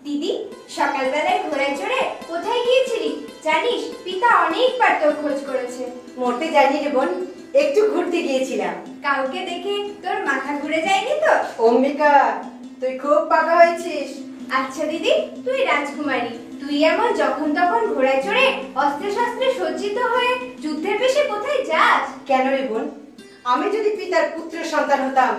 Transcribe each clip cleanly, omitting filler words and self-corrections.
দিদি, সকালবেলায় ঘোড়ায় চড়ে কোথায় গিয়েছিলি জানিস? পিতা অনেকবার তোর খোঁজ করেছে। মোটে জানি রে বোন, একটু ঘুরতে গিয়েছিলাম। কাউকে দেখে তোর মাথা ঘুরে যায়নি তো? অম্বিকা, তুই খুব পাকা হয়েছিস। আচ্ছা দিদি, তুই রাজকুমারী, তুই এমন যখন তখন ঘোড়ায় চড়ে অস্ত্রে শস্ত্রে সজ্জিত হয়ে যুদ্ধের বেশে কোথায় যাস? কেন রে বোন, আমি যদি পিতার পুত্র সন্তান হতাম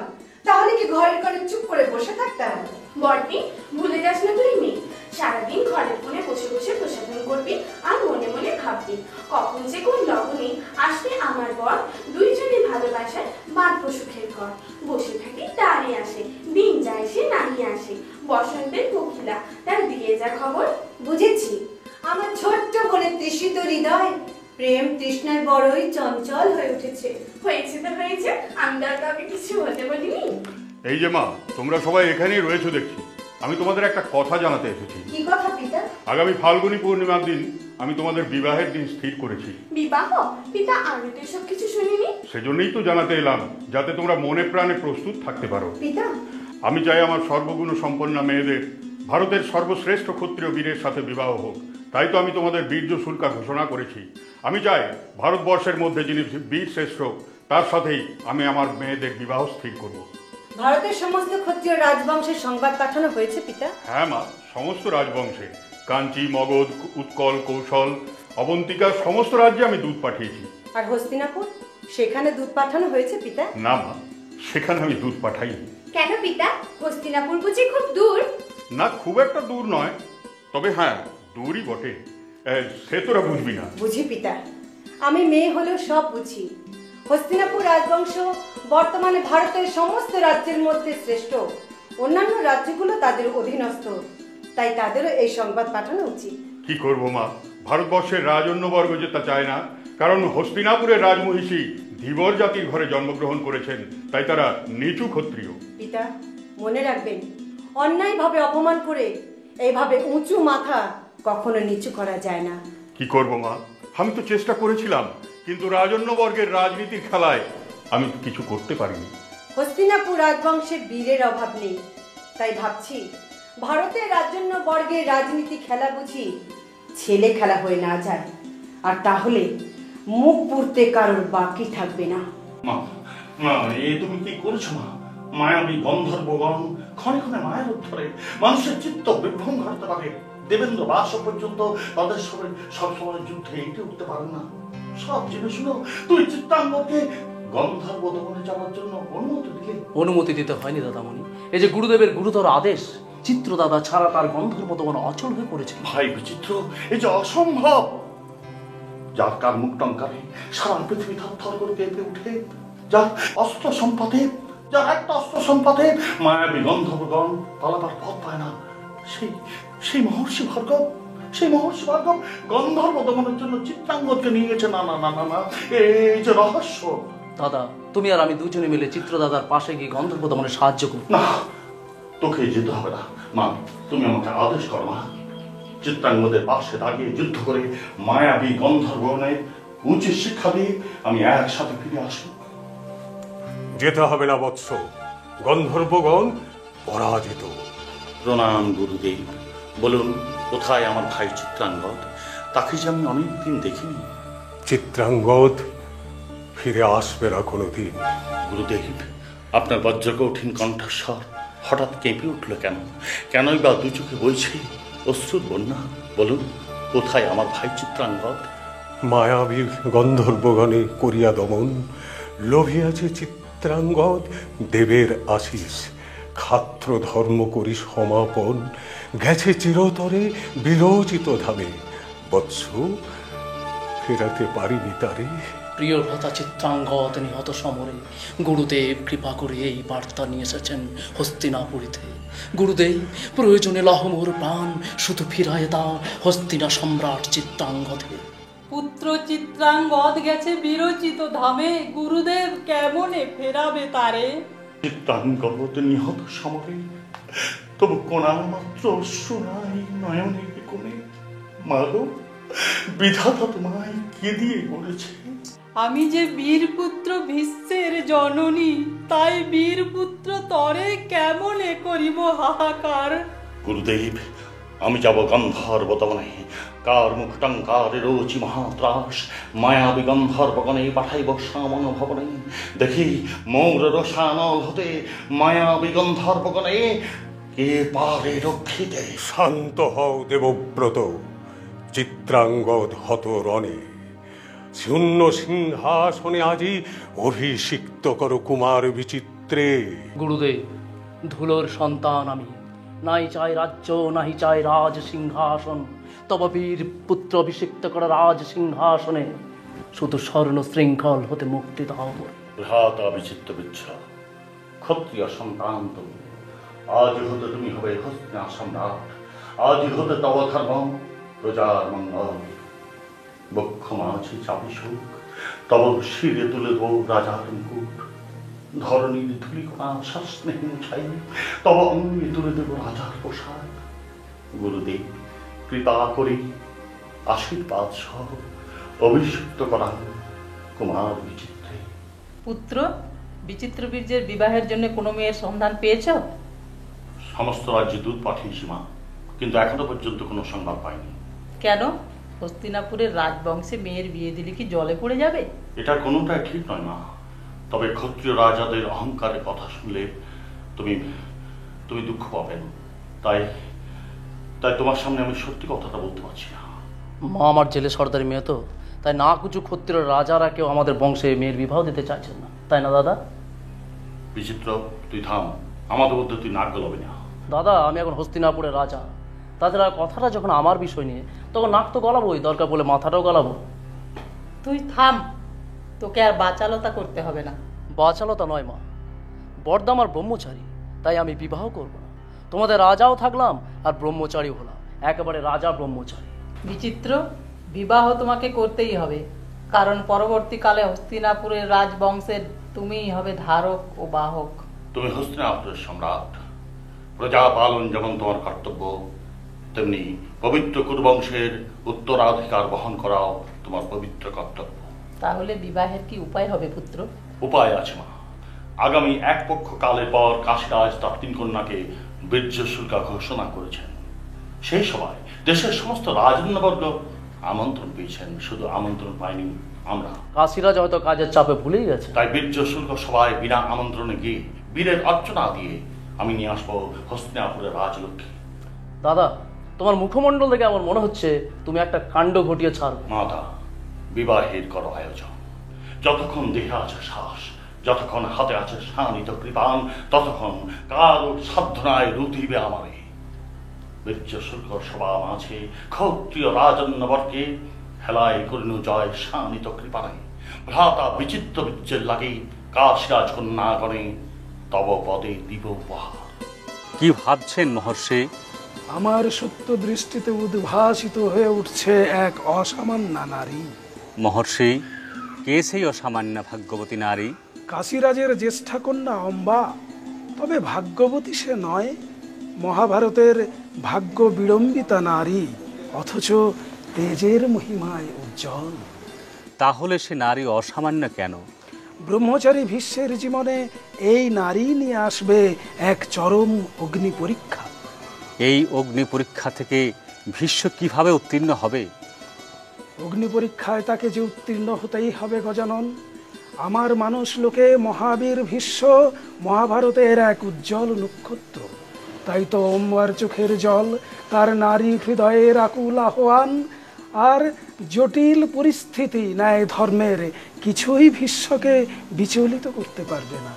তাহলে কি ঘরের কোণে চুপ করে বসে থাকতাম? বটনি, ভুলে যাস না তুই মেয়ে। সারাদিন ঘরের কোণে বসে বসে প্রসাধন করবি আর মনে মনে ভাববি কখন যে কোন লগ্নে আসবে আমার বর। দুইজনে ভালোবাসার বাঁধবো সুখের ঘর। বসে থাকি তারে আসে, দিন যায় সে নাহি আসে। বসন্তের কোকিলা তার দিয়ে যা খবর। বুঝেছি, আমার ছোট্ট বোনের তৃষিত হৃদয় প্রেম তৃষ্ণায় বড়ই চঞ্চল হয়ে উঠেছে। হয়েছে তো হয়েছে, আমি আর কাউকে কিছু হতে বলিনি। এই যে মা, তোমরা সবাই এখানেই রয়েছো দেখছি। আমি তোমাদের একটা কথা জানাতে এসেছি। কি কথা পিতা? আগামী ফাল্গুনী পূর্ণিমার দিন আমি তোমাদের বিবাহের দিন স্থির করেছি। বিবাহ? পিতা, আমি তো সব কিছু শুনিনি। সেজন্যই তো জানাতে এলাম, যাতে তোমরা মনে প্রাণে প্রস্তুত থাকতে পারো। পিতা, আমি চাই আমার সর্বগুণ সম্পন্ন মেয়েদের ভারতের সর্বশ্রেষ্ঠ ক্ষত্রিয় বীরের সাথে বিবাহ হোক। তাই তো আমি তোমাদের বীর্য শুল্কা ঘোষণা করেছি। আমি চাই ভারতবর্ষের মধ্যে যিনি বীর শ্রেষ্ঠ তার সাথেই আমি আমার মেয়েদের বিবাহ স্থির করব। ভারতের সমস্ত ক্ষত্রিয় রাজবংশের সংবাদ পাঠানো হয়েছে পিতা? হ্যাঁ মা, সমস্ত রাজবংশে কাঞ্চি, মগধ, উৎকল, কৌশল, অবন্তিকা সমস্ত রাজ্যে আমি দূত পাঠিয়েছি। আর হস্তিনাপুর, সেখানে দূত পাঠানো হয়েছে পিতা? না মা, সেখানে আমি দূত পাঠাইনি। কেন পিতা? হস্তিনাপুর বুঝি খুব দূর? না, খুব একটা দূর নয়, তবে হ্যাঁ দূরই বটে। সে তোরা বুঝবি না। বুঝি পিতা, আমি মেয়ে হলেও সব বুঝি। হস্তিনাপুর রাজবংশ বর্তমানে ভারতের সমস্ত রাজ্যের মধ্যে শ্রেষ্ঠ। অন্যান্য রাজ্যগুলো তাদের অধীনস্থ, তাই তাদেরও এই সংবাদ পাঠানো উচিত। কি করবো মা, ভারতবর্ষের রাজন্যবর্গ যে তা চায় না, কারণ হস্তিনাপুরের রাজমহিষী ধীবর জাতির ঘরে জন্মগ্রহণ করেছেন, তাই তারা নিচু ক্ষত্রিয়। পিতা, মনে রাখবেন, অন্যায়ভাবে অপমান করে এইভাবে উঁচু মাথা কখনো নিচু করা যায় না। কি করবো মা, আমি তো চেষ্টা করেছিলাম, কিন্তু রাজন্যবর্গের রাজনীতির খেলায় আমি কিছু করতে পারিনি। হস্তিনাপুর রাজবংশের বীরের অভাব নেই, তাই ভাবছি ভারতের রাজন্য বর্গের রাজনীতি খেলা বুঝি ছেলে খেলা হয়ে না যায়, আর তাহলে মুখ পুড়তে কারোর বাকি থাকবে না। মা, মা, এ তুমি কি করছো মা? মায়াবী গন্ধর্বগণ ক্ষণে ক্ষণে মায়ের উত্তরে মানুষের চিত্ত বিভ্রম ঘটাতে পারে। দেবেন্দ্র বাস পর্যন্ত তাদের সবাই সবসময় যুদ্ধে এঁটে উঠতে পারে না। সব জেনে শুনো তুই চিত্রাঙ্গকে গন্ধর্ব দমনে যাওয়ার জন্য অনুমতি দিলে? অনুমতি দিতে হয়নি দাদামণি, এই যে গুরুদেবের গুরুতর আদেশ, চিত্র দাদা ছাড়া তার গন্ধর্ব দমন অচল হয়ে পড়েছে। ভাই বিচিত্র, এই যে অসম্ভব। যার কার মুখ টঙ্কারে সারা পৃথিবী থরথর করে কেঁপে উঠে, যার অস্ত্র সম্পাতে, যার একটা অস্ত্র সম্পাতে মায়াবী গন্ধর্বগণ পালাবার পথ পায় না, সেই মহর্ষি ভার্গব, গন্ধর্ব দমনের জন্য চিত্রাঙ্গদকে নিয়ে গেছে। না না না না না, এই যে রহস্য। দাদা, তুমি আর আমি দুজনে মিলে চিত্র দাদার পাশে গিয়ে গন্ধর্ব দমনে সাহায্য করব। না, তোকে যেতে হবে না মা, তুমি আমাকে আদেশ করো মা। চিত্রাঙ্গদের পাশে দাঁড়িয়ে যুদ্ধ করে মায়াবী গন্ধর্বগণের উচিত শিক্ষা দিয়ে আমি একসাথে ফিরে আসবো। যেতে হবে না বৎস, গন্ধর্বগণ পরাজিত। প্রণাম গুরুদেব। বলুন, কোথায় আমার ভাই চিত্রাঙ্গদ? তাকে যে আমি অনেকদিন দেখিনি। চিত্রাঙ্গদ ফিরে আসবে না কোনোদিন। গুরুদেব, আপনার বজ্রকঠিন কণ্ঠস্বর হঠাৎ কেঁপে উঠল কেন? কেনই বা দু চোখে বইছে অশ্রুর বন্যা? বলুন, কোথায় আমার ভাই চিত্রাঙ্গদ? মায়াবী গন্ধর্বগণে করিয়া দমন, লোভিয়াছে চিত্রাঙ্গদ দেবের আশিস। ক্ষাত্র ধর্ম করি সমাপন, গেছে চিরতরে বিলোচিত ধামে। বৎস, ফেরাতে পারিনি তারে। প্রিয় ভ্রাতা চিত্রাঙ্গদ নিহত সমরে গুরুদেব কৃপা করে এই বার্তা নিয়ে এসেছেন হস্তিনাপুরীতে। গুরুদেব, প্রয়োজনে লহমোর প্রাণ শুধু ফিরায় দাও হস্তিনা সম্রাট চিত্রাঙ্গদে। পুত্র চিত্রাঙ্গদ গেছে বিরচিত ধামে, গুরুদেব কেমনে ফেরাবে তারে? চিত্রাঙ্গদ নিহত সমরে তবু কোনা মাত্র অশ্রু নাই নয়নের কোণে। মাগো, বিধাতা তোমায় কে দিয়ে বলেছে? আমি যে বীরপুত্র ভীষ্মের জননী, তাই বীরপুত্র তরে কেমনে করিব হাহাকার। গুরুদেব, আমি যাব গন্ধর্ব দমনে, কার মুখটঙ্কারে রোচি মহাত্রাস, মায়াবী গন্ধর্বগণে পাঠাইব সামন ভবনে। দেখি মোর রসানল হতে মায়াবী গন্ধর্বগণে কে পারে রক্ষিতে। শান্ত হও দেবব্রত, চিত্রাঙ্গদ হত রণে। শূন্য সিংহাসনে আজি অভিষিক্ত কর কুমার বিচিত্রে। গুরুদেব, ধুলোর সন্তান আমি, নাই চাই রাজ্য, নাহি চাই রাজ সিংহাসন। তব বীর পুত্র অভিষিক্ত করা রাজ সিংহাসনে শুধু স্বর্ণ শৃঙ্খল হতে মুক্তি দাও। ভ্রাতা বিচিত্র বিচ্ছা, ক্ষত্রিয় সন্তান তুমি। আজ হতে তুমি হবে হস্তিনা সম্রাট। আজ হতে তব ধর্ম প্রজার মঙ্গল। বক্ষ মাঝে চাপি সুখ, তব শিরে তুলে দেব রাজার মুকুট। ধরণীর ধুলিকণা সস্নেহ ছাই, তব অঙ্গে তুলে দেব রাজার পোশাক। গুরুদেব, কৃপা করি আশীর্বাদ সহ অভিষিক্ত করা কুমার বিচিত্রে। পুত্র, বিচিত্র বীর্যের বিবাহের জন্য কোনো মেয়ের সন্ধান পেয়েছ? সমস্ত রাজ্যে দূত পাঠিয়েছি মা, কিন্তু এখনো পর্যন্ত কোনো সংবাদ পাইনি। কেন? হস্তিনাপুরের রাজবংশে মেয়ের বিয়ে দিলে কি জলে পড়ে যাবে? এটা কোনোটাই ঠিক নয় মা। তবে ক্ষত্রিয় রাজাদের অহংকারের কথা শুনলে তুমি তুমি দুঃখ পাবেন। তাই তাই তোমার সামনে আমি সত্যি কথাটা বলতে পারছি না। মা আমার জেলে সর্দারি মেয়ে তো, তাই না কিছু ক্ষত্রিয় রাজারা কেউ আমাদের বংশে মেয়ের বিবাহ দিতে চাইছেন না, তাই না দাদা? বিচিত্র, তুই থাম, আমাদের মধ্যে তুই নাক গলাবি না। দাদা, আমি এখন হস্তিনাপুরের রাজা। তাছাড়া কথাটা যখন আমার বিষয় নিয়ে, তখন নাক তো গলাবোই, দরকার পড়লে মাথাটাও গলাবো। তুই থাম, তোকে আর বাচালতা করতে হবে না। বাচালতা নয় মা, বর্দা আমার ব্রহ্মচারী, তাই আমি বিবাহ করব না। তোমাদের রাজাও থাকলাম আর ব্রহ্মচারীও হলাম, একেবারে রাজা ব্রহ্মচারী। বিচিত্র, বিবাহ তোমাকে করতেই হবে, কারণ পরবর্তীকালে হস্তিনাপুরের রাজবংশের তুমিই হবে ধারক ও বাহক। তুমি হস্তিনাপুরের সম্রাট। প্রজা পালন যেমন তোমার কর্তব্য, তেমনি পবিত্র কুরুবংশের উত্তরাধিকার বহন করাও তোমার পবিত্র কর্তব্য। তাহলে বিবাহের কি উপায় হবে পুত্র? উপায় আছে মা। আগামী এক পক্ষ কালের পর কাশীরাজ তার 3 কন্যাকে বীর্য শুল্কা ঘোষণা করেছেন। সেই সভায় দেশের সমস্ত রাজন্যবর্গ আমন্ত্রণ পেয়েছেন, শুধু আমন্ত্রণ পাইনি আমরা। কাশীরাজ হয়তো কাজের চাপে ভুলেই গেছে। তাই বীর্য শুল্ক সভায় বিনা আমন্ত্রণে গিয়ে বীরের অর্চনা দিয়ে আমি নিয়ে আসবো হস্তিনাপুরের রাজলক্ষ্মী। দাদা, তোমার মুখমণ্ডল দেখে আমার মনে হচ্ছে তুমি একটা কাণ্ড ঘটিয়ে ছাড়বে। মাতা, বিবাহের করো আয়োজন। যতক্ষণ দেহে আছে শ্বাস, যতক্ষণ হাতে আছে শানিত কৃপান, ততক্ষণ কারো সাধনায় রুধিবে আমারে। বীর্য শুল্ক সভা মাঝে ক্ষত্রিয় রাজন্যবর্গে হেলায় করিনু জয় শানিত কৃপানে। ভ্রাতা বিচিত্র বীর্যের লাগে কাশীরাজ কন্যাগণে তব পদে দিব উপহার। কি ভাবছেন মহর্ষি? আমার সত্য দৃষ্টিতে উদ্ভাসিত হয়ে উঠছে এক অসামান্য নারী। মহর্ষি, কে সেই অসামান্য ভাগ্যবতী নারী? কাশীরাজের জ্যেষ্ঠা কন্যা অম্বা। তবে ভাগ্যবতী সে নয়, মহাভারতের ভাগ্য বিড়ম্বিতা নারী, অথচ তেজের মহিমায় উজ্জ্বল। তাহলে সে নারী অসামান্য কেন? ব্রহ্মচারী ভীষ্মের জীবনে এই নারী নিয়ে আসবে এক চরম অগ্নি পরীক্ষা। এই অগ্নি পরীক্ষা থেকে ভীষ্ম কিভাবে উত্তীর্ণ হবে? অগ্নি পরীক্ষায় তাকে যে উত্তীর্ণ হতেই হবে গজানন। আমার মানুষ লোকে মহাবীর ভীষ্ম মহাভারতের এক উজ্জ্বল নক্ষত্র। তাই তো অম্বার চোখের জল, তার নারী হৃদয়ের আকুল আহ্বান, আর জটিল পরিস্থিতি ন্যায় ধর্মের কিছুই ভীষ্মকে বিচলিত করতে পারবে না।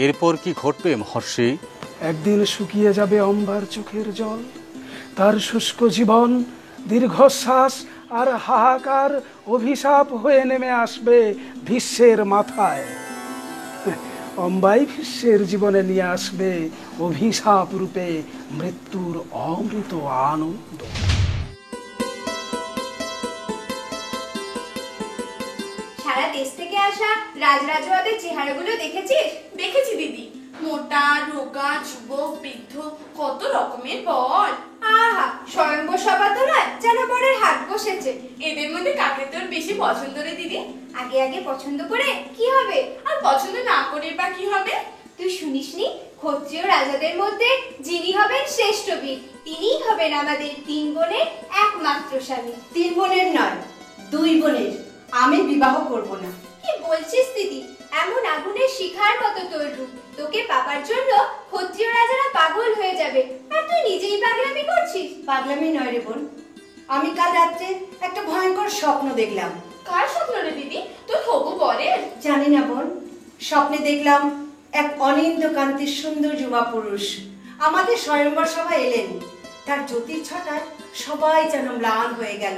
এরপর কি ঘটবে মহর্ষি? একদিন শুকিয়ে যাবে অম্বার চোখের জল, তার শুষ্ক জীবন দীর্ঘশ্বাস আর হাহাকার অভিশাপ হয়ে নেমে আসবে ভীষ্মের মাথায়। অম্বাই ভীষ্মের জীবনে নিয়ে আসবে অভিশাপ রূপে মৃত্যুর অমৃত আনন্দ। সারা দেশ থেকে আসা রাজরাজওয়াদের চেহারাগুলো দেখেছিস? দেখেছি দিদি, মোটা রোগা যুবক বৃদ্ধ, কত রকমের বর। আহা, স্বয়ংবসভাতরা যেন বরের হাত বসেছে। এদের মধ্যে কাকে তোর বেশি পছন্দ রে দিদি? আগে আগে পছন্দ করে কি হবে? আর পছন্দ না করে বা কি হবে? তুই শুনিসনি ক্ষত্রিয় রাজাদের মধ্যে যিনি হবেন শ্রেষ্ঠ বীর তিনিই হবেন আমাদের 3 বোনের একমাত্র স্বামী। 3 বোনের নয়, 2 বোনের। আমি বিবাহ করব না। কি বলছিস দিদি? এমন আগুনের শিখার মতো তোর রূপ, তোকে পাবার জন্য ক্ষত্রিয় রাজারা পাগল হয়ে যাবে, আর তুই নিজেই পাগলামি করছিস। পাগলামি নয় রে বোন, আমি কাল রাত্রে একটা ভয়ঙ্কর স্বপ্ন দেখলাম। কার স্বপ্ন রে দিদি? তোর হবু বরের? জানি না বোন, স্বপ্নে দেখলাম এক অনিন্দ কান্তির সুন্দর যুবা পুরুষ আমাদের স্বয়ংবর সভায় এলেন। তার জ্যোতির ছটায় সবাই যেন ম্লান হয়ে গেল,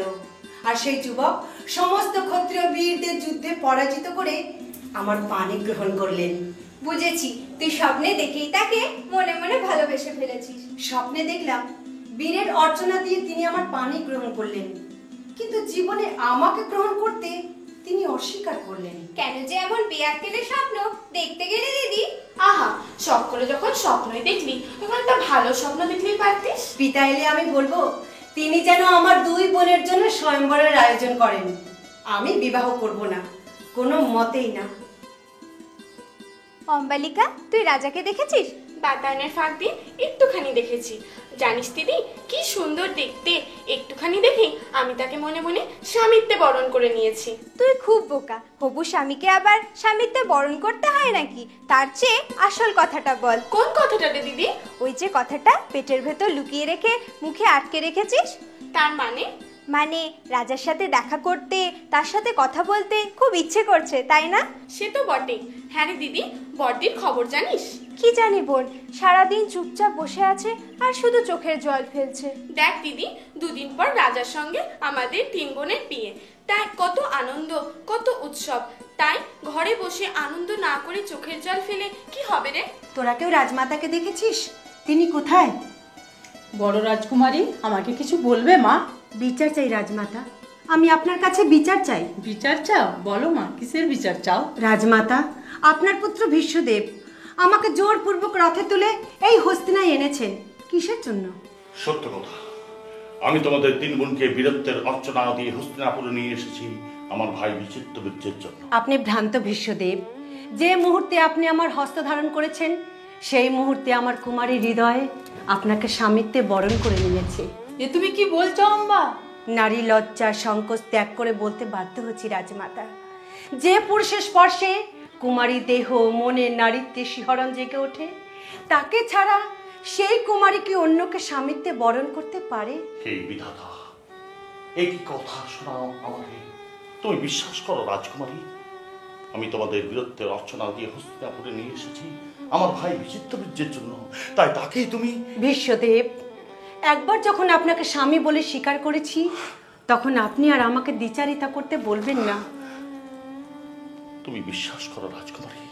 আর সেই যুবক সমস্ত ক্ষত্রিয় বীরদের যুদ্ধে পরাজিত করে আমার পানি গ্রহণ করলেন। বুঝেছি, তুই স্বপ্নে দেখেই তাকে মনে মনে ভালোবেসে ফেলেছিস। স্বপ্নে দেখলাম বীরের অর্চনা দিয়ে তিনি আমার পানি গ্রহণ করলেন, কিন্তু জীবনে আমাকে গ্রহণ করতে তিনি অস্বীকার করলেন। কেন যে এমন বেয়াক্কেলে স্বপ্ন দেখতে গেলে দিদি? আহা, শখ করে যখন স্বপ্নই দেখলি, তখন একটা ভালো স্বপ্ন দেখলেই পারতিস। পিতা এলে আমি বলবো তিনি যেন আমার 2 বোনের জন্য স্বয়ংবরের আয়োজন করেন। আমি বিবাহ করব না, কোনো মতেই না। অম্বালিকা, তুই রাজাকে দেখেছিস? বাতায়নের ফাঁক দিয়ে একটুখানি দেখেছি। জানিস দিদি, কি সুন্দর দেখতে। একটুখানি দেখে আমি তাকে মনে মনে স্বামীত্বে বরণ করে নিয়েছি। তুই খুব বোকা। হবু স্বামীকে আবার স্বামীত্বে বরণ করতে হয় নাকি? তার চেয়ে আসল কথাটা বল। কোন কথাটা রে দিদি? ওই যে কথাটা পেটের ভেতর লুকিয়ে রেখে মুখে আটকে রেখেছিস। তার মানে? মানে রাজার সাথে দেখা করতে, তার সাথে কথা বলতে খুব ইচ্ছে করছে, তাই না? সে তো বটেই। হ্যাঁ রে দিদি, বড়দির খবর জানিস? কি জানি বোন, সারাদিন চুপচাপ বসে আছে আর শুধু চোখের জল ফেলছে। দেখ দিদি, 2 দিন পর রাজার সঙ্গে আমাদের 3 বোনের বিয়ে। তাই কত আনন্দ, কত উৎসব। তাই ঘরে বসে আনন্দ না করে চোখের জল ফেলে কি হবে রে? তোরা কেউ রাজমাতাকে দেখেছিস? তিনি কোথায়? বড় রাজকুমারী, আমাকে কিছু বলবে মা? বিচার চাই রাজমাতা, আমি আপনার কাছে বিচার চাই। বিচার চাও? বলো মা, কিসের বিচার চাও? রাজমাতা, আপনার পুত্র ভীষ্মদেব আমাকে জোরপূর্বক রথে তুলে এই হস্তিনায় এনেছেন। কিসের জন্য? সত্য কথা, আমি তোমাদের 3 বোনকে বীরত্বের অর্চনা দিয়ে হস্তিনাপুরে নিয়ে এসেছি আমার ভাই বিচিত্রবীর্যের জন্য। আপনি ভ্রান্ত ভীষ্মদেব। যে মুহূর্তে আপনি আমার হস্ত ধারণ করেছেন, সেই মুহূর্তে আমার কুমারী হৃদয়ে আপনাকে স্বামীত্বে বরণ করে নিয়েছে। এ তুমি কি বলছো অম্বা? নারী লজ্জা সংকোচ ত্যাগ করে বলতে বাধ্য হচ্ছি রাজমাতা, যে পুরুষের স্পর্শে কুমারী দেহ মনে নারীত্বে শিহরণ জেগে ওঠে, তাকে ছাড়া সেই কুমারী কি অন্যকে স্বামীত্বে বরণ করতে পারে? হে বিধাতা, এই কি কথা শোনাও আমাকে? তুমি বিশ্বাস করো রাজকুমারী, আমি তোমাদের বীরত্বের অর্চনা দিয়ে হস্তিনাপুরে নিয়ে এসেছি আমার ভাই বিচিত্রবীর্যের জন্য। তাই তাকেই তুমি... ভীষ্মদেব, একবার যখন আপনাকে স্বামী বলে স্বীকার করেছি, তখন আপনি আর আমাকে দ্বিচারিতা করতে বলবেন না। তুমি বিশ্বাস করো রাজকুমারী,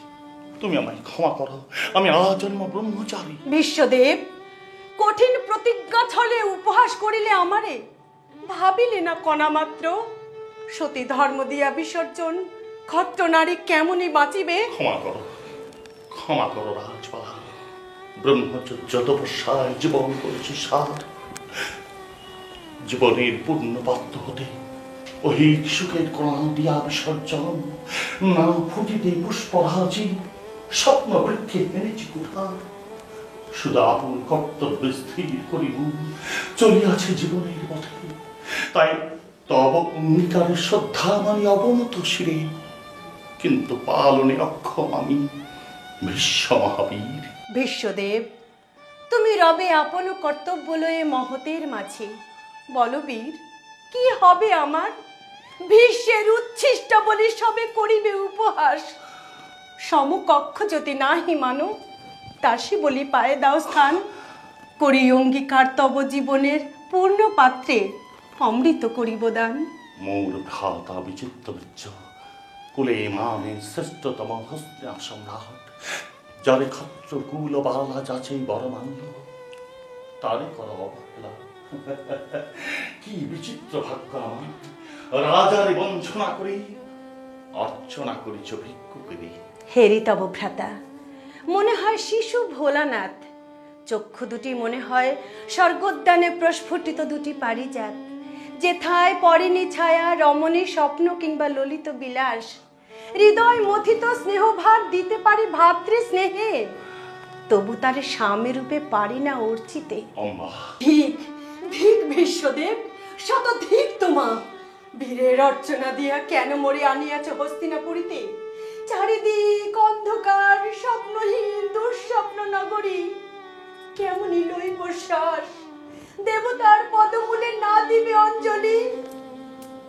তুমি আমায় ক্ষমা করো, আমি আজন্ম ব্রহ্মচারী। ভীষ্মদেব, কঠিন প্রতিজ্ঞা ছলে উপহাস করিলে আমারে ভাবিলে না কণা মাত্র? সতী ধর্ম দিয়া বিসর্জন ক্ষত্র নারী কেমনই বাঁচিবে? ক্ষমা করো রাজপাল, ব্রহ্মচর্য তপস্যায় জীবন করেছি সার। জীবনের পূর্ণ পাত্র হতে অহিক সুখের কণা দিয়া বিসর্জন, না ফুটিতে পুষ্পরাজি স্বপ্ন বৃক্ষে এনেছি কুঠার। শুধু আপন কর্তব্য স্থির করিব চলিয়াছে জীবনের পথে, তাই তব অঙ্গীকারের শ্রদ্ধা মানি অবনত শিরে, কিন্তু পালনে অক্ষম আমি ভীষ্ম মহাবীর। ভীষ্মদেব, তুমি রবে আপন কর্তব্য লয়ে মহতের মাঝে। বলো বীর, কি হবে আমার? ভীষ্মের উচ্ছিষ্ট বলি সবে করিবে উপহাস। সমকক্ষ যদি নাহি মানো, দাসী বলি পায়ে দাও স্থান। করি অঙ্গীকার তব জীবনের পূর্ণ পাত্রে অমৃত করিব দান। মোর ভ্রাতা বিচিত্রবীর্য কুলে মানে শ্রেষ্ঠতম হস্তিনা সম্রাট, যারে ক্ষত্র কুল বালা যাচেই বড় মান্য, তারে কর অবহেলা। কি বিচিত্র ভাগ্য আমার, রাজারে বঞ্চনা করি অর্চনা করিছ ভিক্ষুকে। হেরি তব ভ্রাতা, মনে হয় শিশু ভোলানাথ। চক্ষু দুটি মনে হয় স্বর্গোদ্যানে প্রস্ফুটিত 2টি পারিজাত, যেথায় পরেনি ছায়া রমণী স্বপ্ন কিংবা ললিত বিলাস। হৃদয় মথিত স্নেহভাগ দিতে পারি ভাতৃ স্নেহে, তবু তারে স্বামী রূপে পারি না অর্চিতে। ঠিক ঠিক বিশ্বদেব, শত ঠিক তোমা। বীরের অর্চনা দিয়া কেন মরে আনিয়াছ হস্তিনাপুরীতে? চারিদিক অন্ধকার, স্বপ্নহীন দুঃস্বপ্ন নগরী। কেমনই লইব শ্বাস, দেবতার পদমূলে না দিবে অঞ্জলি?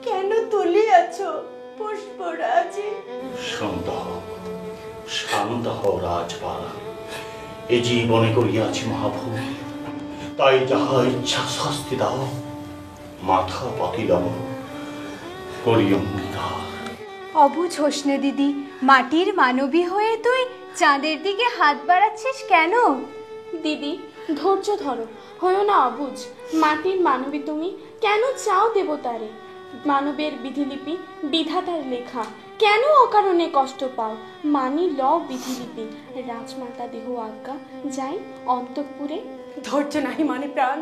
কেন তুলিয়াছ পুষ্পরাজি? শান্ত হও, শান্ত হও রাজপালা। এ জীবনে করিয়াছি মহাভূম, তাই যাহা ইচ্ছা শাস্তি দাও, মাথা পাতি দাও, করি অঙ্গীকার। অবুঝ হোসনে দিদি, মাটির মানবী হয়ে তুই চাঁদের দিকে হাত বাড়াচ্ছিস কেন? দিদি ধৈর্য ধরো, হয়ো না অবুঝ। মাটির মানবী তুমি, কেন চাও দেবতারে? মানবের বিধিলিপি বিধাতার লেখা, কেন অকারণে কষ্ট পাও? মানি লও বিধিলিপি, রাজমাতা দেহ আজ্ঞা, যাই অন্তঃপুরে। ধৈর্য নাহি মানে প্রাণ,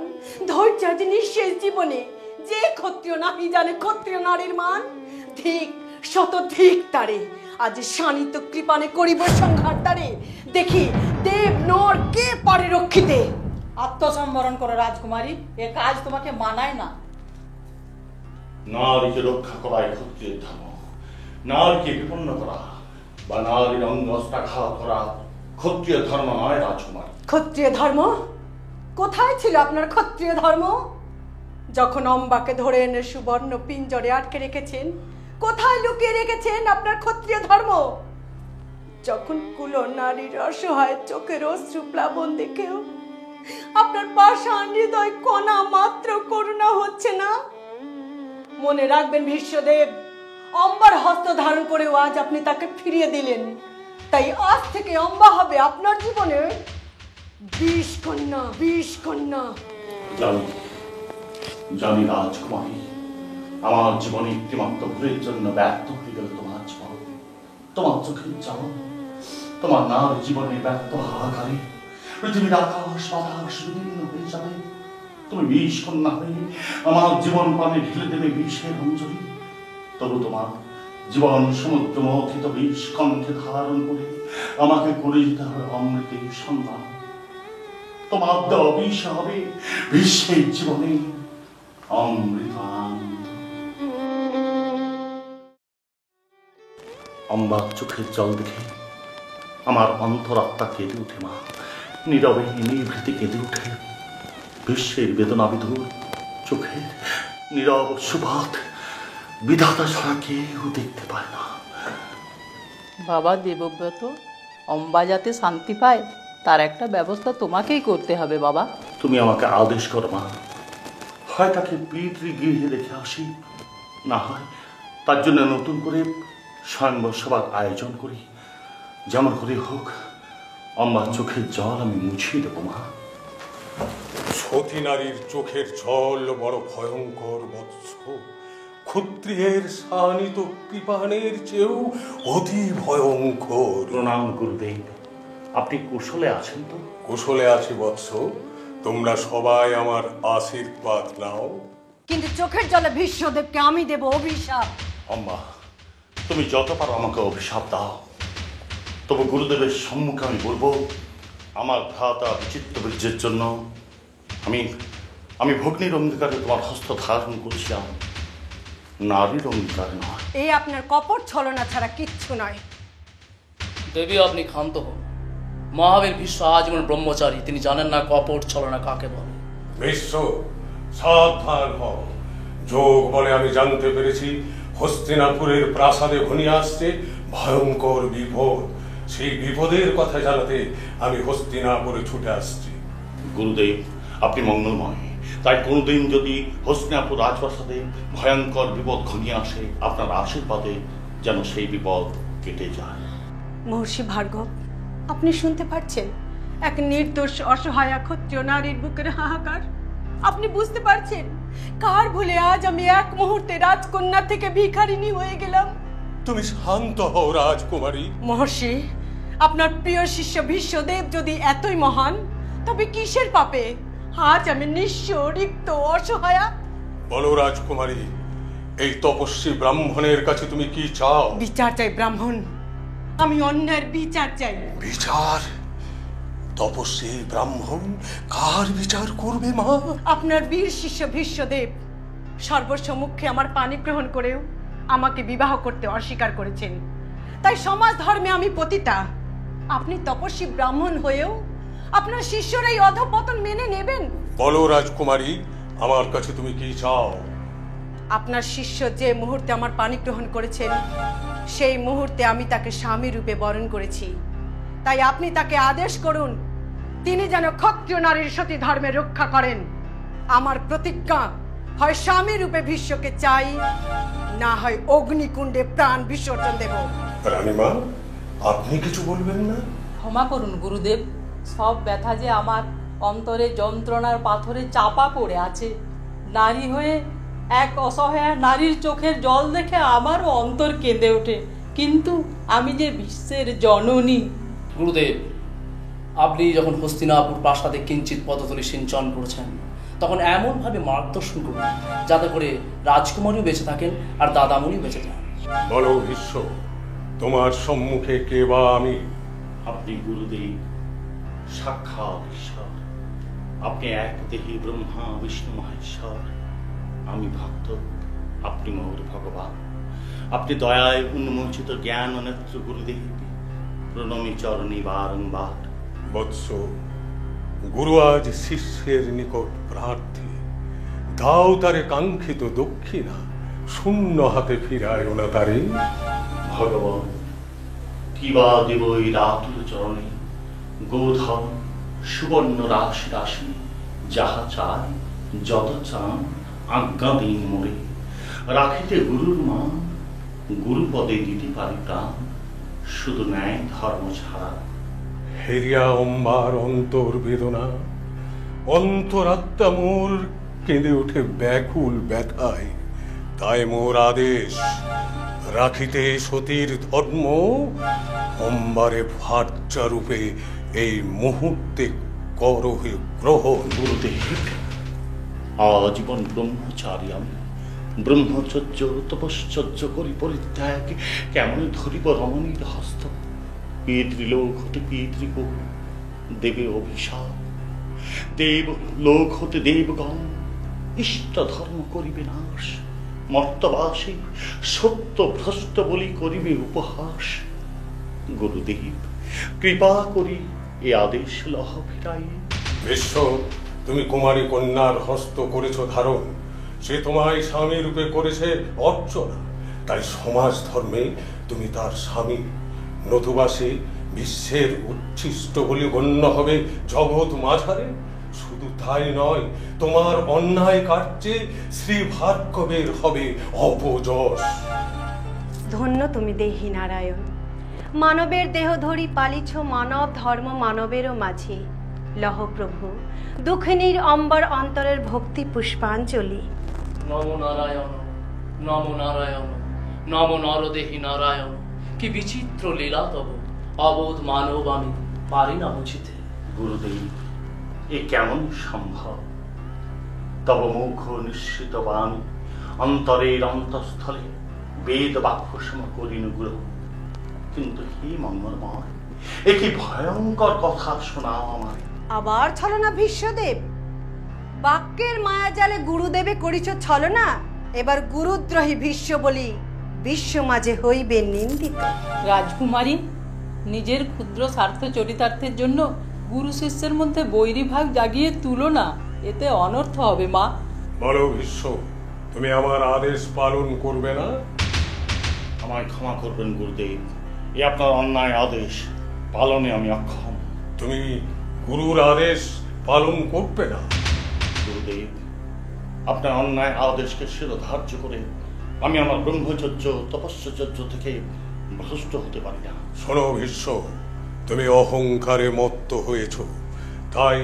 ধৈর্য আজ নিঃশেষ জীবনে। যে ক্ষত্রিয় নাহি জানে ক্ষত্রিয় নারীর মান, ঠিক শত ঠিক তারে আজ শানিত কৃপানে করিব সংঘাত তারে। দেখি দেব নর কে পারে রক্ষিতে। আত্মসম্বরণ করো রাজকুমারী, এ কাজ তোমাকে মানায় না। নারীকে রক্ষা করাই ক্ষত্রিয়ের ধর্ম, নারীকে বিপন্ন করা বা নারীর অঙ্গস্তাঘাত করা ক্ষত্রিয় ধর্ম নয় রাজকুমার। ক্ষত্রিয় ধর্ম? কোথায় ছিল আপনার ক্ষত্রিয় ধর্ম? যখন অম্বাকে ধরে এনে সুবর্ণ পিঞ্জরে আটকে রেখেছেন, কোথায় লুকিয়ে রেখেছেন আপনার ক্ষত্রিয় ধর্ম? যখন কুলো নারীর অসহায় চোখের অশ্রু প্লাবন দেখেও আপনার পাষাণ হৃদয় কণা মাত্র করুণা হচ্ছে না? মনে রাখবেন ভীষ্মদেব, অম্বার হস্ত ধারণ করেও আজ আপনি তাকে ফিরিয়ে দিলেন। তাই আজ থেকে অম্বা হবে আপনার জীবনে বিষ কন্যা, বিষ কন্যা। জানি জানি রাজকুমারী, আমার জীবনে একটিমাত্র ভুলের জন্য ব্যর্থ হয়ে গেল তোমার জীবন, তোমার চোখের জল, তোমার নারী জীবনের ব্যর্থ হাহাকারে পৃথিবীর আকাশ বাতাস বিদীর্ণ হয়ে যাবে। তুমি বিষ কন্যা হয়ে আমার জীবন পানে ঢেলে দেবে বিষের অঞ্জলি। তবু তোমার জীবন সমুদ্র মথিত বিষ কণ্ঠে ধারণ করে আমাকে করে যেতে হবে অমৃতের সন্ধান। তোমার দেওয়া বিষ হবে বিশ্বের জীবনে অমৃতান। অম্বার চোখের জল দেখে আমার অন্তরাত্মা কেঁদে উঠে মা, নীরবে নিভৃতে কেঁদে উঠে। বিশ্বের বেদনা বিধুর চোখের নীরব সুবাদ বিধাতা ছাড়া কেউ দেখতে পায় না। বাবা দেবব্রত, অম্বা যাতে শান্তি পায় তার একটা ব্যবস্থা তোমাকেই করতে হবে বাবা। তুমি আমাকে আদেশ করো মা, হয় তাকে পিতৃগৃহে রেখে আসি, না হয় তার জন্য নতুন করে স্বয়ংবর সভার আয়োজন করি। যেমন করে হোক অম্বার চোখের জল আমি মুছিয়ে দেবো মা। সতী নারীর চোখের জল বড় ভয়ঙ্কর বৎস, ক্ষত্রিয়ের শানিত কৃপানের চেয়েও অতি ভয়ঙ্কর। প্রণাম গুরুদেব, আপনি কুশলে আছেন তো? কুশলে আছি বৎস, তোমরা সবাই আমার আশীর্বাদ নাও। কিন্তু চোখের জলে ভীষ্মদেবকে আমি দেব অভিশাপ। অম্বা, তুমি যত পারো আমাকে অভিশাপ দাও, তবু গুরুদেবের সম্মুখে আমি বলবো আমার ভ্রাতা বিচিত্র বীর্যের জন্য আমি ভগ্নির অঙ্গীকারে তোমার হস্ত ধারণ করছিলাম, নারীর অঙ্গীকারে নয়। এই আপনার কপট ছলনা ছাড়া কিচ্ছু নয়। দেবী আপনি ক্ষান্ত হন। মহাবীর ভীষ্ম আজীবন ব্রহ্মচারী, তিনি জানেন না কপট ছলনা কাকে বলে। ভীষ্ম সাবধান হও। যোগ বলে আমি জানতে পেরেছি হস্তিনাপুরের প্রাসাদে ঘনিয়ে আসছে ভয়ঙ্কর বিপদ। সেই বিপদের কথা জানাতে আমি হস্তিনাপুরে ছুটে আসছি। গুরুদেব আপনি মঙ্গলময়, তাই কোনোদিন যদি হস্তিনাপুর রাজপ্রাসাদে ভয়ঙ্কর বিপদ ঘনিয়ে আসে, আপনার আশীর্বাদে যেন সেই বিপদ কেটে যায়। মহর্ষি ভার্গব, আপনি শুনতে পাচ্ছেন এক নির্দোষ অসহায় ক্ষত্রিয় নারীর বুকের হাহাকার? আপনি বুঝতে পারছেন কার ভুলে আজ আমি এক মুহূর্তে রাজকন্যা থেকে ভিখারিনী হয়ে গেলাম? তুমি শান্ত হও রাজকুমারী। মহর্ষি, আপনার প্রিয় শিষ্য ভীষ্মদেব যদি এতই মহান, তবে কিসের পাপে আজ আমি নিঃস্ব, রিক্ত, অসহায়া? বলো রাজকুমারী, এই তপস্বী ব্রাহ্মণের কাছে তুমি কি চাও? বিচার চাই ব্রাহ্মণ, আমি অন্যায়ের বিচার চাই। বিচার? তপস্বী ব্রাহ্মণ কার বিচার করবে মা? আপনার বীর শিষ্য ভীষ্মদেব সর্বসম্মুখে আমার পানি গ্রহণ করেও আমাকে বিবাহ করতে অস্বীকার করেছেন, তাই সমাজ ধর্মে আমি পতিতা। আপনি তপস্বী ব্রাহ্মণ হয়েও আপনার শিষ্যরা এই অধঃপতন মেনে নেবেন? বলো রাজকুমারী, আমার কাছে তুমি কি চাও? আপনার শিষ্য যে মুহূর্তে আমার পানি গ্রহণ করেছেন সেই মুহূর্তে আমি তাকে স্বামী রূপে বরণ করেছি, তাই আপনি তাকে আদেশ করুন তিনি যেন ক্ষত্রিয় নারীর সতী ধর্মে রক্ষা করেন। আমার প্রতিজ্ঞা, হয় স্বামী রূপে ভীষ্মকে চাই, না হয় অগ্নিকুণ্ডে প্রাণ বিসর্জন দেব। রানীমা, আপনি কিছু বলবেন না? ক্ষমা করুন গুরুদেব, সব ব্যথা যে আমার অন্তরে যন্ত্রণার পাথরে চাপা পড়ে আছে। নারী হয়ে এক অসহায় নারীর চোখের জল দেখে আমারও অন্তর কেঁদে ওঠে, কিন্তু আমি যে বিশ্বের জননী। গুরুদেব, আপনি যখন হস্তিনাপুর প্রাসাদে কিঞ্চিত পদতলি সিঞ্চন করেছেন তখন এমনভাবে মার্গদর্শন করুন যাতে করে রাজকুমারীও বেঁচে থাকেন আর দাদামণিও বেঁচে যান। বলো ভীষ্ম, তোমার সম্মুখে কে বা আমি? আপনি গুরুদেব সাক্ষাৎ ঈশ্বর। আপনি এক দেহি ব্রহ্মা বিষ্ণু মহেশ্বর। আমি ভক্ত, আপনি মোর ভগবান। আপনি দয়ায় উন্মোচিত জ্ঞান নেত্র গুরুদেব, প্রণমী চরণী বারংবার। বৎস, গুরু আজ শিষ্যের নিকট প্রার্থী, দাও তারে কাঙ্ক্ষিত দক্ষিণা, শূন্য হাতে ফিরায় না তারে। ভগবান, কিবা দেব এই রাতুল চরণে, গোধন সুবর্ণ রাশি রাশি, যাহা চায় যত চান আজ্ঞা দিন মোরে। রাখিতে গুরুর মান, গুরুপদে দিতে পারি প্রাণ, শুধু ন্যায় ধর্ম ছাড়া। হেরিয়া অম্বার অন্তর বেদনা, অন্তরাত্মা মোর কেঁদে ওঠে ব্যাকুল ব্যথায়। তাই মোর আদেশ, রাখিতে সতীর ধর্ম, অম্বারে ভার্যা রূপে এই মুহূর্তে করহে গ্রহণ। গুরুদেব, আজীবন ব্রহ্মচারী আমি, ব্রহ্মচর্য তপশ্চর্য করি পরিত্যাগ, কেমন ধরিব রমণীর হস্ত। পিতৃলোক হতে পিতৃকুল দেবে অভিশাপ, দেব লোক হতে দেবগণ ইষ্ট ধর্ম করিবে নাশ। মর্তবাসী সত্য ভ্রষ্ট বলি করিবে উপহাস। গুরুদেব, কৃপা করি এ আদেশ লহ ফিরাই। বিশ্ব, তুমি কুমারী কন্যার হস্ত করেছ ধারণ, সে তোমায় স্বামী রূপে করেছে অর্চনা, তাই সমাজ ধর্মে তুমি তার স্বামী। নতুবা সে বিশ্বের উচ্ছিষ্ট বলে গণ্য হবে জগৎ মাঝারে। শুধু তাই নয়, তোমার অন্যায় কার্যে শ্রী ভার্গবের হবে অপযশ। ধন্য তুমি দেহি নারায়ণ, মানবের দেহ ধরি পালিছ মানব ধর্ম মানবেরও মাঝে। লহ প্রভু দুঃখিনীর অম্বর অন্তরের ভক্তি পুষ্পাঞ্জলি। নম নারায়ণ, নম নারায়ণ, নম নরদেহি নারায়ণ। কি বিচিত্র লীলা তব, অবোধ মানব আমি পারি না বুঝিতে। গুরুদেব, এ কেমন সম্ভব? তব মুখ নিঃসৃত বাণী অন্তরের অন্তঃস্থলে বেদ বাক্য সম করিনুগ্রহ। কিন্তু হে মঙ্গলময়, এ কি ভয়ঙ্কর কথা শোনাও আমায়। আবার ছলনা ভীষ্মদেব, বাক্যের মায়াজালে গুরুদেবে করিছ ছলনা, এবার গুরুদ্রোহী ভীষ্ম বলি বিশ্ব মাঝে হইবে নিন্দিত। রাজকুমারী, নিজের ক্ষুদ্র স্বার্থ চরিতার্থের জন্য গুরু শিষ্যের মধ্যে বৈরীভাব জাগিয়ে তুলো না, এতে অনর্থ হবে মা। বলো বিশ্ব, তুমি আমার আদেশ পালন করবে না? আমায় ক্ষমা করবেন গুরুদেব, এ আপনার অন্যায় আদেশ পালনে আমি অক্ষম। তুমি গুরুর আদেশ পালন করবে না? গুরুদেব, আপনার অন্যায় আদেশকে শিরোধার্য করে আমি আমার ব্রহ্মচর্য তপস্যচর্য থেকে ভ্রষ্ট হতে পারি না। শোনো ভীষ্ম, তুমি অহংকারে মত্ত হয়েছ, তাই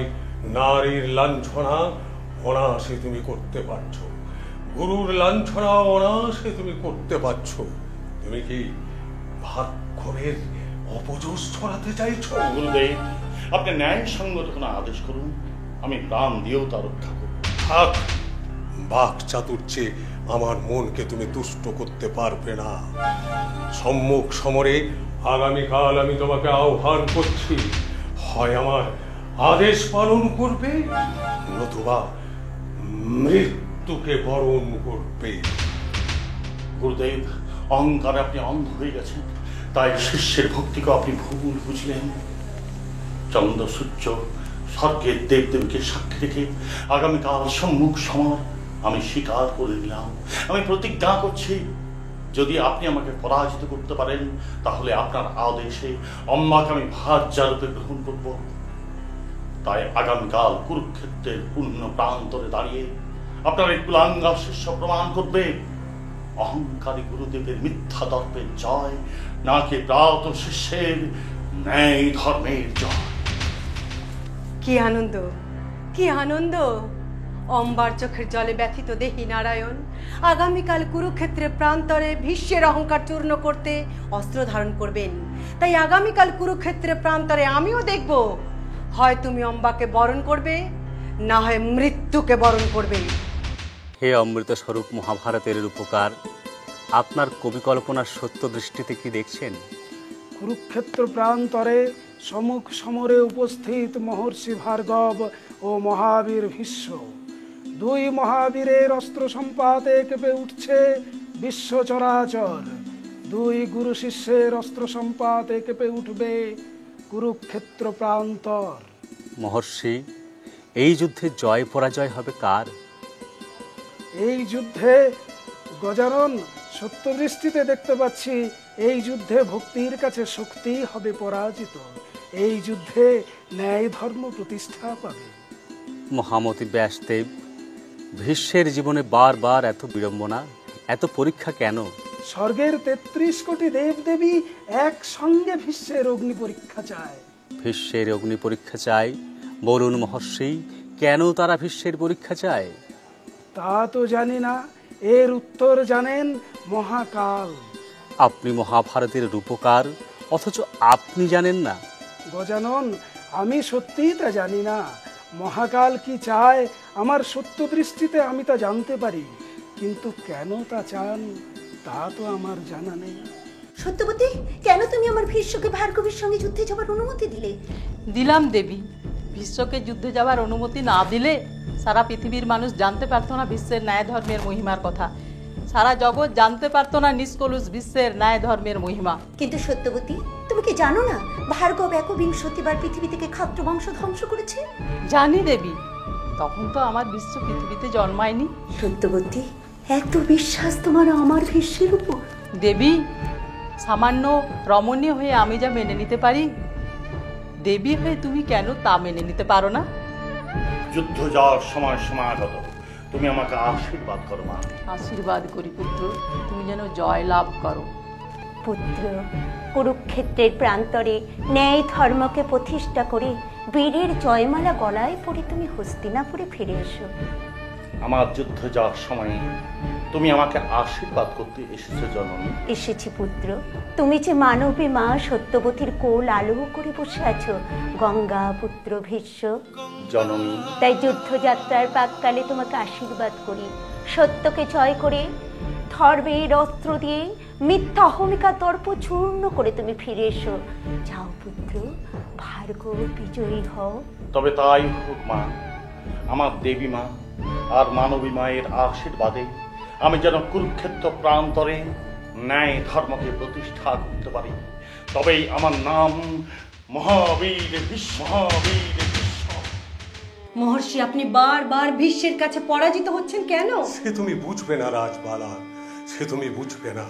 নারীর লাঞ্ছনা অনায়াসে তুমি করতে পারছো, গুরুর লাঞ্ছনা অনায়াসে তুমি করতে পারছো। তুমি কি ভার্গবের অপযশ ছড়াতে চাইছো? গুরুদেব, আপনি ন্যায় সঙ্গত কোনো আদেশ করুন, আমি প্রাণ দিয়েও তা রক্ষা করব। থাক, বাক চাতুর্যে আমার মনকে তুমি তুষ্ট করতে পারবে না। সম্মুখ সমরে আগামীকাল আমি তোমাকে আহ্বান করছি, হয় আমার আদেশ পালন করবে, নতুবা মৃত্যুকে বরণ করবে। গুরুদেব, অহংকারে আপনি অন্ধ হয়ে গেছেন, তাই শিষ্যের ভক্তিকে আপনি ভুল বুঝলেন। চন্দ্র সূর্য স্বর্গের দেবদেবীকে সাক্ষী রেখে আগামীকাল সম্মুখ সমর আমি স্বীকার করে নিলাম। আমি প্রতিজ্ঞা করছি, যদি আপনি আমাকে পরাজিত করতে পারেন তাহলে আপনার আদেশে অম্বাকে আমি ভার্যারূপে গ্রহণ করব। তাই আগামীকাল কুরুক্ষেত্রের পূর্ণ প্রান্তরে দাঁড়িয়ে আপনার এই কুলাঙ্গার শিষ্য প্রমাণ করবে অহংকারী গুরুদেবের মিথ্যা দর্পের জয়, নাকি প্রাত শিষ্যের ন্যায় ধর্মের জয়। কি আনন্দ, কি আনন্দ! অম্বার চোখের জলে ব্যথিত দেহি নারায়ণ আগামীকাল কুরুক্ষেত্রের প্রান্তরে ভীষ্মের অহংকার চূর্ণ করতে অস্ত্র ধারণ করবেন। তাই আগামীকাল কুরুক্ষেত্রের প্রান্তরে আমিও দেখব, হয় তুমি অম্বাকে বরণ করবে, না হয় মৃত্যুকে বরণ করবে। হে অমৃত স্বরূপ মহাভারতের রূপকার, আপনার কবি কল্পনার সত্য দৃষ্টিতে কি দেখছেন? কুরুক্ষেত্র প্রান্তরে সম্মুখ সমরে উপস্থিত মহর্ষি ভার্গব ও মহাবীর ভীষ্ম, দুই মহাবীরের অস্ত্র সম্পাতে কেঁপে উঠছে বিশ্ব চরাচর। দুই গুরু শিষ্যের অস্ত্র সম্পাতে কেঁপে উঠবে কুরুক্ষেত্র প্রান্তর। মহর্ষি, এই যুদ্ধে জয় পরাজয় হবে কার? এই যুদ্ধে গজানন সত্য দৃষ্টিতে দেখতে পাচ্ছি, এই যুদ্ধে ভক্তির কাছে শক্তি হবে পরাজিত। এই যুদ্ধে ন্যায় ধর্ম প্রতিষ্ঠা পাবে। মহামতি ব্যাসদেব, ভীষ্মের জীবনে বারবার এত বিড়ম্বনা, এত পরীক্ষা কেন? স্বর্গের 33 কোটি দেবদেবী একসঙ্গে ভীষ্মের অগ্নি পরীক্ষা চায়। ভীষ্মের অগ্নি পরীক্ষা চায়? বলুন মহর্ষি, কেন তারা ভীষ্মের পরীক্ষা চায়? তা তো জানি না, এর উত্তর জানেন মহাকাল। আপনি মহাভারতের রূপকার, অথচ আপনি জানেন না? গজানন, আমি সত্যিই তা জানি না। মহাকাল কি চায় আমার সত্য দৃষ্টিতে আমি তা জানতে পারি, কিন্তু কেন তা চান তা তো আমার জানা নেই। সত্যবতী, কেন তুমি আমার ভীষ্মকে ভার্গবের সঙ্গে যুদ্ধে যাবার অনুমতি দিলে? দিলাম দেবী। ভীষ্মকে যুদ্ধে যাওয়ার অনুমতি না দিলে সারা পৃথিবীর মানুষ জানতে পারতো না বিশ্বের ন্যায় ধর্মের মহিমার কথা। সারা জগৎ জানতে পারতো না নিষ্কলুষ বিশ্বের ন্যায় ধর্মের মহিমা। কিন্তু সত্যবতী, তুমি কি জানো না ভার্গব 21বার পৃথিবী থেকে ক্ষাত্র বংশ ধ্বংস করেছে? জানি দেবী, তখন তো আমার বিশ্ব পৃথিবীতে জন্মায়নি। সত্যবতী, এত বিশ্বাস তোমার আমার ভীষ্মের উপর? দেবী, সামান্য রমণীয় হয়ে আমি যা মেনে নিতে পারি, দেবী হয়ে তুমি কেন তা মেনে নিতে পারো না? যুদ্ধ যাওয়ার সময় সমাগত, তুমি আমাকে আশীর্বাদ করো মা। আশীর্বাদ করি পুত্র, তুমি যেন জয় লাভ করো। পুত্র, কুরুক্ষেত্রের প্রান্তরে ন্যায় ধর্মকে প্রতিষ্ঠা করে বীরের জয়মালা গলায় পরে তুমি হস্তিনাপুরে ফিরে এসো। আমার যুদ্ধ যাওয়ার সময় তুমি আমাকে আশীর্বাদ করতে এসেছো জননী। এসেছি পুত্র, তুমি যে মানবী মা সত্যবতীর কোল আলো করে বসে আছো গঙ্গা পুত্র ভীষ্ম জননী। তাই যুদ্ধযাত্রার প্রাককালে তোমাকে আশীর্বাদ করি, সত্যকে জয় করে ধর্মের অস্ত্র দিয়ে মিথ্যা অহমিকা দর্প চূর্ণ করে তুমি ফিরে এসো। যাও পুত্র, ভার্গব বিজয়ী হও। তবে তাই হোক মা। আমার দেবী মা আর মানবী মায়ের আশীর্বাদে আমি যেন কুরুক্ষেত্র প্রান্তরে ন্যায় ধর্মকে প্রতিষ্ঠা করতে পারি। তবেই আমার নাম মহাবীর ভীষ্ম। মহর্ষি, আপনি বারবার ভীষ্মের কাছে পরাজিত হচ্ছেন কেন? সে তুমি বুঝবে না রাজবালা, সে তুমি বুঝবে না।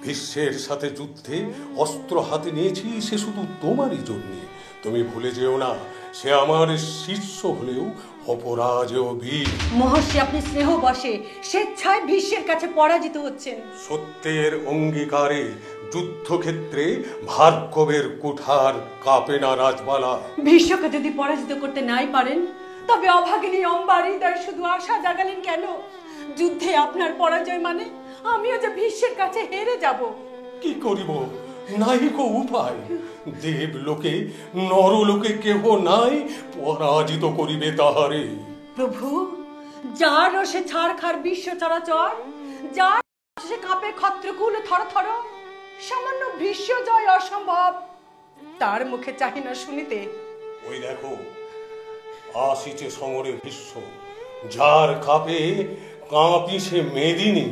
ভীষ্মের সাথে যুদ্ধে অস্ত্র হাতে নিয়েছি সে শুধু তোমারই জন্যে। তুমি ভুলে যেও না, সে আমার শিষ্য হলেও অপরাজেয় বীর। মহর্ষি, আপনি স্নেহ বসে স্বেচ্ছায় ভীষ্মের কাছে পরাজিত হচ্ছেন। সত্যের অঙ্গীকারে যুদ্ধক্ষেত্রে ভার্গবের কুঠার কাঁপে না রাজবালা। ভীষ্মকে যদি পরাজিত করতে নাই পারেন, তবে অভাগিনী অম্বার হৃদয় শুধু আশা জাগালেন কেন? যুদ্ধে আপনার পরাজয় মানে আমিও যে ভীষ্মের কাছে হেরে যাব। কি করিব? নাই কো উপায়। দেবলোকে নরলোকে কেহ নাই পরাজিত করিবে তাহারে। প্রভু, যার রসে ছাড়খার বিশ্ব চরাচর, যার সে কাঁপে ক্ষত্রকুল থর থর, সামান্য বিশ্ব জয় অসম্ভব, তার মুখে চাহি না শুনিতে। ওই দেখো আসিছে সমরে বিশ্ব, যার কাপে কাঁপিছে মেদিনী।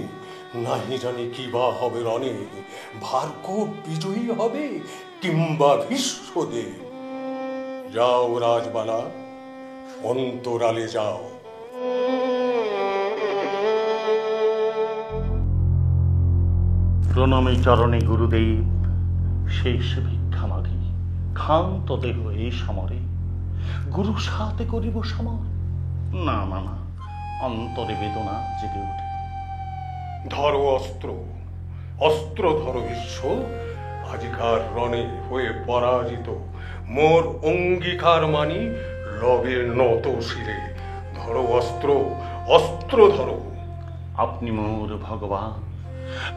নাহি জানি কি বা হবে রণে, ভার্গ বিজয়ী হবে কিংবা ভীষ্মদেব। যাও রাজবালা, অন্তরালে যাও। প্রণমে চরণে গুরুদেব, শেষ ভিক্ষা মাগি, ক্ষান্ত দেহ এই সমরে। গুরু সাথে করিব সমর, না না না, অন্তরে বেদনা জেগে ওঠে। ধরো অস্ত্র, অস্ত্র ধরো বিশ্ব, আজিকার রণে হয়ে পরাজিত মোর অঙ্গীকার মানি লবে নত শিরে। ধরো অস্ত্র, অস্ত্র ধরো। আপনি মোর ভগবান,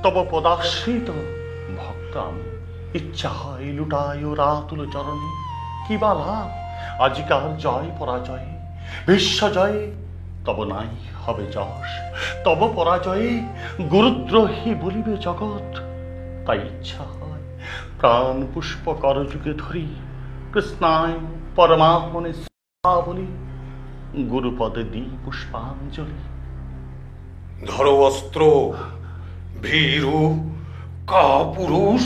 তব পদাশ্রিত ভক্ত আমি। ইচ্ছা হয় লুটায় রাতুল চরণে, কি বা লাভ আজিকার জয় পরাজয়ে। বিশ্ব জয়ে তব নাই হবে যশ, তব পরাজয়ে গুরুদ্রোহী বলিবে জগৎ। তাই ইচ্ছা হয় প্রাণ পুষ্প করযুগে ধরি, কৃষ্ণায় পরমাত্মনে বলি, গুরুপদে দিই পুষ্পাঞ্জলি। ধরো অস্ত্র, ভীরু কাপুরুষ,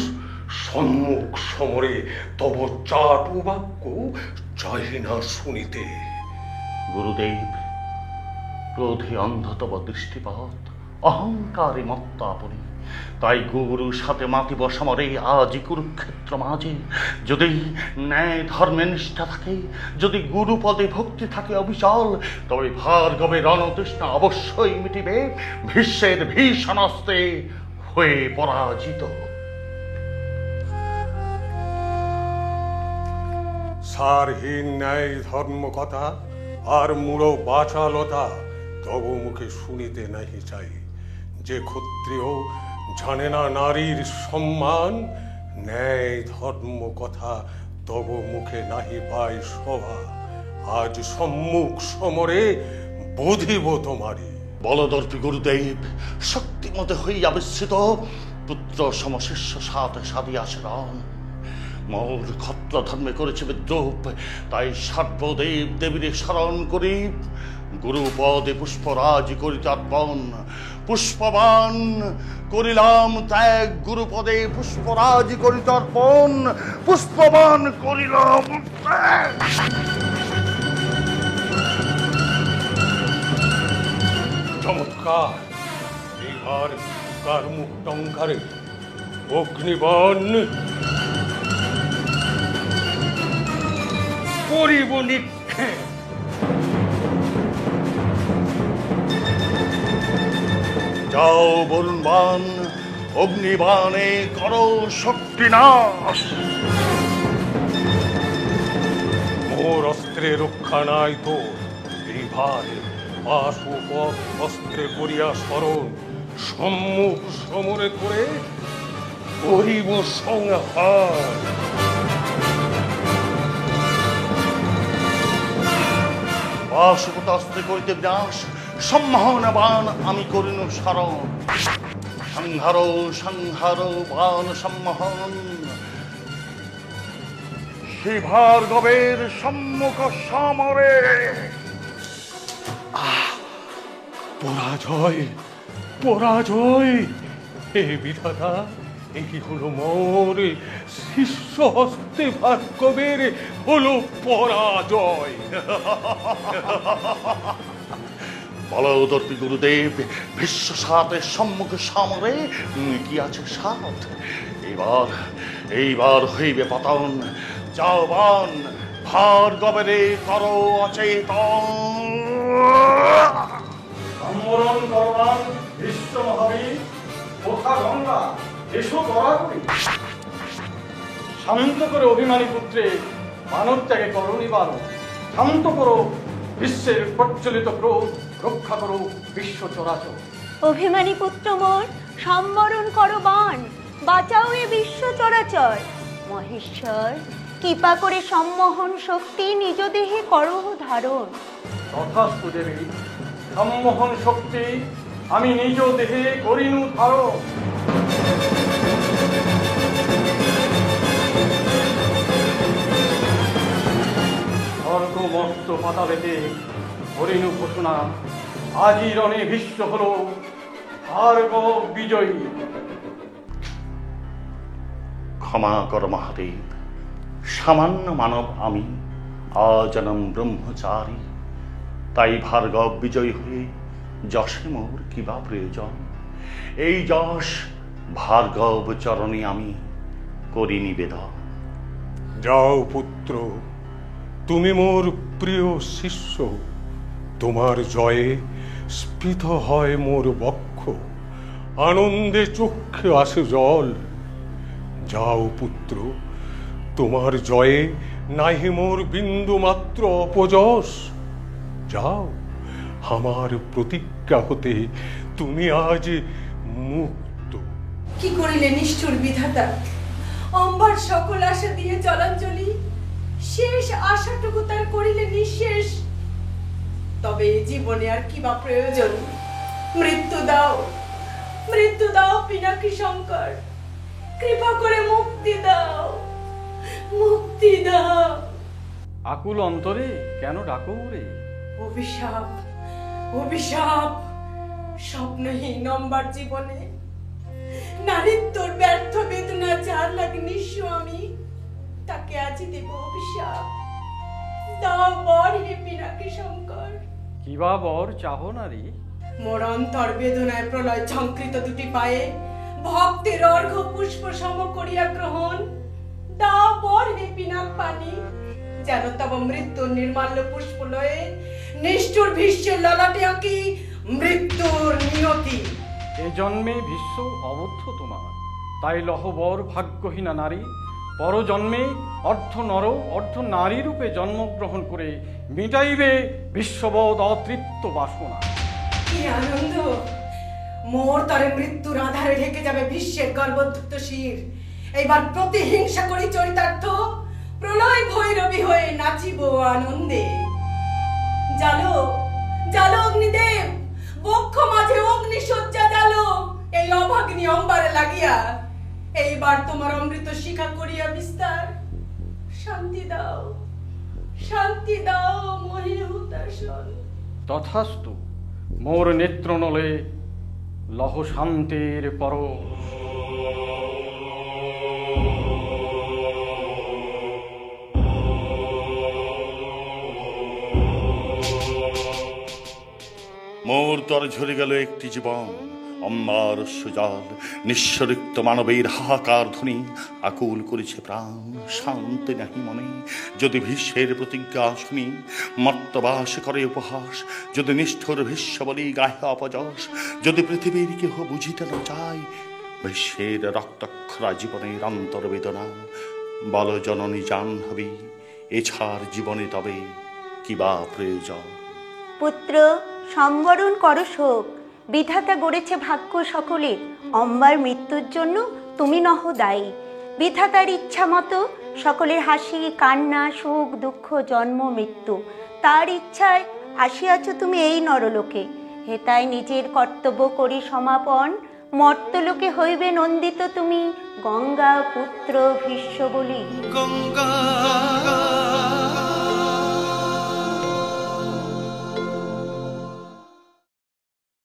সম্মুখ সমরে তব চাটু বাক্য চাহি না শুনিতে। গুরুদেব, ক্রোধে অন্ধ তব দৃষ্টিপাত, অহংকারে মত্ত আপনি। তাই গুরু সাথে মাতিব সমরে আজ কুরুক্ষেত্র মাঝে। যদি ন্যায় ধর্মে নিষ্ঠা থাকে, যদি গুরুপদে ভক্তি থাকে অবিচল, তবে ভার্গবে রণতৃষ্ণা অবশ্যই মিটিবে, ভীষ্মের ভীষণ অস্ত্রে হয়ে পরাজিত। সারহীন ন্যায় ধর্ম কথা আর মূঢ় বাচালতা তব মুখে শুনিতে নাহি চাই। যে ক্ষত্রিয় জানে না নারীর সম্মান, ন্যায় ধর্ম কথা তব মুখে নাহি পায় শোভা। আজ সম্মুখ সমরে বুঝিব তোমারি। বলদর্পী গুরুদেব, শক্তিমতে হইয়া বিস্মৃত, পুত্র সমশিষ্য সাথে সাদিয়াছে রণ। মোর ক্ষত্র ধর্মে করেছে বিদ্রুপ, তাই সর্বদেব দেবীরে স্মরণ করি। গুরুপদে পুষ্পরাজ করিতে অর্পণ, পুষ্পবান করিলাম ত্যাগ। গুরুপদে পুষ্পরাজ করিতে অর্পণ, পুষ্পবান করিলাম ত্যাগ। চমৎকার! এইবার কার মুখ টঙ্কারে অগ্নিবন করিব নিক্ষেপ। যাও বলবান, অগ্নিবাণে করো শক্তি নাশ। মোর অস্ত্রে রক্ষা নাই তো, এইবার পাশুপথ অস্ত্রে করিয়া স্মরণ, সম্মুখ সমরে করে করিব সংহার। পাশুপত অস্ত্রে করিতে বিনাশ, সম্মোহনবান আমি করিন স্মরণ। সংহার সংহার বান সম্মোহন, সে ভার্গবের সম্মুখ সমরে। পরাজয়, পরাজয়! হে বিধাতা, এই হলো মোর শিষ্য হস্তে ভার্গবের হলো পরাজয়। বলদর্পী গুরুদেব, বিশ্ব সাতের সম্মুখ সমরে কি আছে সাত। এইবার হইবে পতন। যাও বান, ভার্গবেরে করো অচেতন। সম্বরণ করবান বিশ্ব মহাবীর, কোথা গঙ্গা এসো করা করি। শান্ত করে অভিমানী পুত্রে মানব ত্যাগে করো নিবারণ। শান্ত করো বিশ্বের প্রচলিত ক্রোধ, রক্ষা করো বিশ্ব চরাচর। অভিমানী পুত্র মোর, সম্বরণ করো বাণ, বাঁচাও এ বিশ্ব চরাচর। মহেশ্বর, কৃপা করে সম্মোহন শক্তি নিজ দেহে করো ধারণ। তথাস্তু দেবী, সম্মোহন শক্তি আমি নিজ দেহে করিনু ধারণ। স্বর্গ মর্ত পাতালেতে হরিণু ঘোষণা, আজই রণে ভীষ্ম হল ভার্গব বিজয়ী। ক্ষমা কর মহাদেব, সামান্য মানব আমি, আজনম ব্রহ্মচারী। তাই ভার্গব বিজয়ী হয়ে যশে মোর কিবা প্রয়োজন? এই যশ ভার্গব চরণে আমি করি নিবেদন। যাও পুত্র, তুমি মোর প্রিয় শিষ্য, তোমার জয়ে স্ফীত হয় মোর বক্ষ, আনন্দে চক্ষে আসে জল। যাও পুত্র, তোমার জয়ে নাহি মোর বিন্দু মাত্র অপযশ। যাও, আমার প্রতিজ্ঞা হতে তুমি আজ মুক্ত। কি করিলে নিষ্ঠুর বিধাতা! অম্বার সকল আশা দিয়ে জলাঞ্জলি, শেষ আশাটুকু তার করিলে নিঃশেষ। তবে এই জীবনে আর কি বা প্রয়োজন? মৃত্যু দাও, মৃত্যু দাও পিনাকি শঙ্কর, কৃপা করে মুক্তি দাও, মুক্তি দাও। আকুল অন্তরে কেন ডাকো রে? অভিশাপ, অভিশাপ, স্বপ্নহীন অম্বার জীবনে নারীত্বর ব্যর্থ বেদনা যার লাগে নিঃস্ব আমি, তাকে আজই দেব অভিশাপ। দাও বর হে পিনাকি শঙ্কর। কিবা বর চাহ নারী? মোর অন্তর বেদনায় প্রলয় ঝঙ্কৃত দুটি পায়ে ভক্তের অর্ঘ্য পুষ্প সম করিয়া গ্রহণ। দাও বর হে পিনাক পানি, যেন তব মৃত্যুর নির্মাল্য পুষ্প লয়ে নিষ্ঠুর ভীষ্মের ললাটে আঁকি মৃত্যুর নিয়তি। এ জন্মে ভীষ্ম অবদ্ধ তোমার, তাই লহবর ভাগ্যহীনা নারী পরজন্মে অর্ধ নর অর্ধ নারী রূপে জন্মগ্রহণ করে মিটাইবে বিশ্ববোধ অতৃপ্ত বাসনা। কি আনন্দ! মোর তরে মৃত্যুর আধারে ঢেকে যাবে ভীষ্মের গর্ভোদ্ধত শির। এইবার প্রতিহিংসা করি চরিতার্থ, প্রলয় ভৈরবী হয়ে নাচিব আনন্দে। জালো, জালো অগ্নিদেব, বক্ষ মাঝে অগ্নিশয্যা জালো, এই অভাগ্নি অম্বারে লাগিয়া। এইবার তোমার অমৃত শিখা করিয়া বিস্তার। শান্তি দাও, শান্তি দাও মোহে হুতাশন। তথাস্তু, মোর নেত্রনলে লহ শান্তির পরশ। মোর তর ঝরে গেল একটি জীবন, অম্বার সুজল নিঃস্বরিক্ত মানবের হাহাকার ধ্বনি আকুল করেছে প্রাণ, শান্তি নাহি মনে। যদি ভীষ্মের প্রতিজ্ঞা শুনি মর্তবাস করে উপহাস, যদি নিষ্ঠুর ভীষ্ম বলি গায়ে অপযশ, যদি পৃথিবীর কেহ বুঝিতে না চায় ভীষ্মের রক্তক্ষরা জীবনের অন্তর্বেদনা, বল জননী জাহ্নবী, এছাড় জীবনে তবে কিবা প্রয়োজন? পুত্র, সম্বরণ করো শোক, বিধাতা গড়েছে ভাগ্য সকলে, অম্বার মৃত্যুর জন্য তুমি নহ দায়ী। বিধাতার ইচ্ছা মতো সকলের হাসি কান্না সুখ দুঃখ জন্ম মৃত্যু, তার ইচ্ছায় আসিয়াছ তুমি এই নরলোকে। হেতায় নিজের কর্তব্য করি সমাপন, মর্তলোকে হইবে নন্দিত তুমি গঙ্গা পুত্র ভীষ্ম বলি। গঙ্গা